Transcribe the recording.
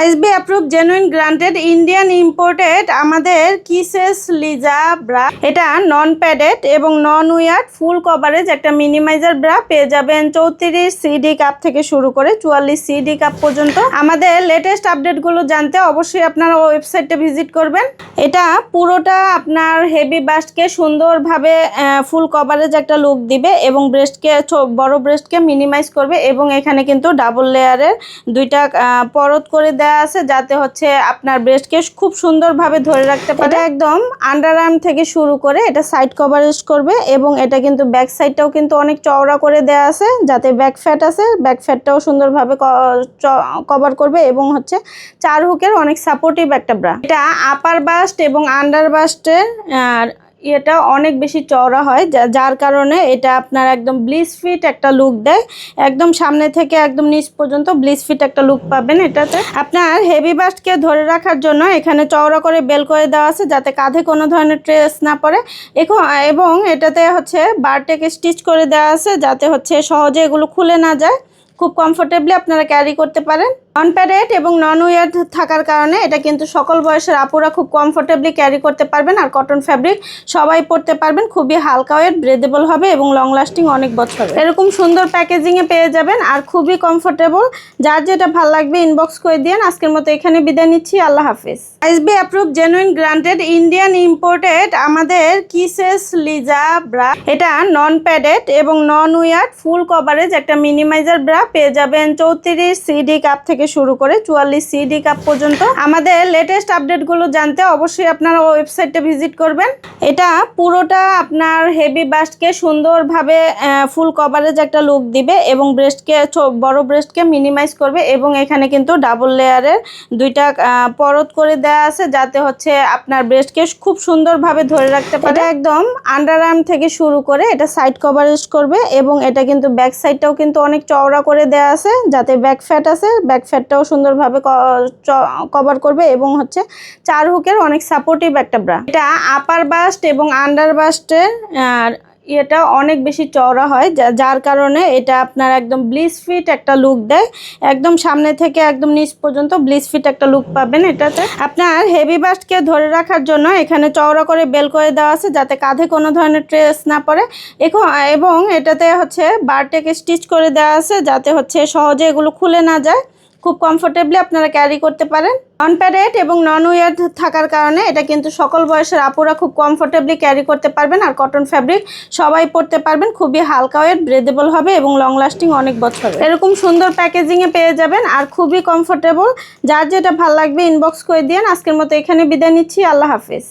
ISSB approve genuine granted Indian imported আমাদের Kisses Liza bra. এটা non padded এবং non wire full coverage একটা minimizer bra পেয়ে যাবেন 34 সিডি কাপ থেকে শুরু করে 44 সিডি কাপ পর্যন্ত। আমাদের লেটেস্ট আপডেটগুলো জানতে অবশ্যই আপনারা ওয়েবসাইটে ভিজিট করবেন। এটা পুরোটা আপনার হেভি বাস্টকে সুন্দরভাবে ফুল কভারেজ একটা লুক দিবে এবং ব্রেস্টকে বড় ব্রেস্টকে মিনিমাইজ করবে এবং এখানে কিন্তু ডাবল লেয়ারের দুইটা পরত করে দেওয়া আছে যাতে হচ্ছে আপনার ব্রেস্টকে খুব সুন্দরভাবে ধরে রাখতে পারে। একদম আন্ডার আর্ম থেকে শুরু করে এটা সাইড কভারেজ করবে এবং এটা কিন্তু ব্যাক সাইডটাও কিন্তু অনেক চওড়া করে দেওয়া আছে যাতে ব্যাক ফ্যাট আছে ব্যাক ফ্যাটটাও সুন্দরভাবে কভার করবে এবং হচ্ছে 4 হুকের অনেক সাপোর্টিভ একটা ব্রা। এটা আপার বাস্ট এবং আন্ডার বাস্টের এটা অনেক বেশি চওড়া হয় যার কারণে এটা আপনার একদম ব্লিস ফিট একটা লুক দেয়। একদম সামনে থেকে একদম নিচ পর্যন্ত ব্লিস ফিট একটা লুক পাবেন। এটাতে আপনার হেভি বাস্টকে ধরে রাখার জন্য এখানে চওড়া করে বেল করে দেওয়া আছে যাতে কাঁধে কোনো ধরনের ট্রেস না পড়ে এবং এটাতে হচ্ছে বারটেক স্টিচ করে দেওয়া আছে যাতে হচ্ছে সহজে এগুলো খুলে না যায়। খুব কমফোর্টেবলি আপনারা ক্যারি করতে পারেন। নন প্যাডেড এবং নন উইয়ার থাকার কারণে এটা কিন্তু সকল বয়সের আপুরা খুব কমফোর্টেবলি ক্যারি করতে পারবেন। আর কটন ফ্যাব্রিক সবাই পরতে পারবেন। খুবই হালকা ওয়েট, ব্রেদেবল হবে এবং লং লাস্টিং অনেক বছর। এরকম সুন্দর প্যাকেজিংয়ে পেয়ে যাবেন আর খুবই কমফোর্টেবল। যার যেটা ভালো লাগবে ইনবক্স করে দিন। আজকের মতো এখানে বিদায় নিচ্ছি। আল্লাহ হাফিজ। ISB approve genuine granted Indian imported আমাদের কিসেস লিজা ব্রা। এটা নন প্যাডেড এবং নন উইয়ার ফুল কভারেজ একটা মিনিমাইজার ব্রা পেয়ে যাবেন 34 সিডি কাপ থেকে শুরু করে 44 সিডি কাপ পর্যন্ত। আমাদের লেটেস্ট আপডেটগুলো জানতে অবশ্যই আপনারা ওয়েবসাইটে ভিজিট করবেন। এটা পুরোটা আপনার হেভি বাস্টকে সুন্দরভাবে ফুল কভারেজ একটা লুক দিবে এবং ব্রেস্টকে বড় ব্রেস্টকে মিনিমাইজ করবে এবং এখানে কিন্তু ডাবল লেয়ারের দুইটা পরত করে দেওয়া আছে যাতে হচ্ছে আপনার ব্রেস্টকে খুব সুন্দরভাবে ধরে রাখতে পারে। এটা একদম আন্ডার আর্ম থেকে শুরু করে এটা সাইড কভারেজ করবে এবং এটা কিন্তু ব্যাক সাইডটাও কিন্তু অনেক চওড়া করে দেওয়া আছে যাতে ব্যাক ফ্যাট আছে ব্যাক ফ্যাটটাও সুন্দরভাবে কভার করবে এবং হচ্ছে 4 হুকের অনেক সাপোর্টিভ একটা ব্রা। এটা আপার বাস্ট এবং আন্ডার বাস্টের এটা অনেক বেশি চওড়া হয় যার কারণে এটা আপনার একদম ব্লিস ফিট একটা লুক দেয়। একদম সামনে থেকে একদম নিচ পর্যন্ত ব্লিস ফিট একটা লুক পাবেন। এটাতে আপনার হেভি বাস্টকে ধরে রাখার জন্য এখানে চওড়া করে বেল করে দেওয়া আছে যাতে কাঁধে কোনো ধরনের ট্রেস না পড়ে এবং এটাতে হচ্ছে বারটেক স্টিচ করে দেওয়া আছে যাতে হচ্ছে সহজে এগুলো খুলে না যায়। খুব কমফোর্টেবলি আপনারা ক্যারি করতে পারেন। নন প্যাডেড এবং নন উইয়ার থাকার কারণে এটা কিন্তু সকল বয়সের আপুরা খুব কমফোর্টেবলি ক্যারি করতে পারবেন। আর কটন ফ্যাব্রিক সবাই পরতে পারবেন। খুবই হালকা ওয়েট, ব্রেদেবল হবে এবং লং লাস্টিং অনেক বছর। এরকম সুন্দর প্যাকেজিংয়ে পেয়ে যাবেন আর খুবই কমফোর্টেবল। যার যেটা ভালো লাগবে ইনবক্স করে দিন। আজকের মতো এখানে বিদায় নিচ্ছি। আল্লাহ হাফিজ।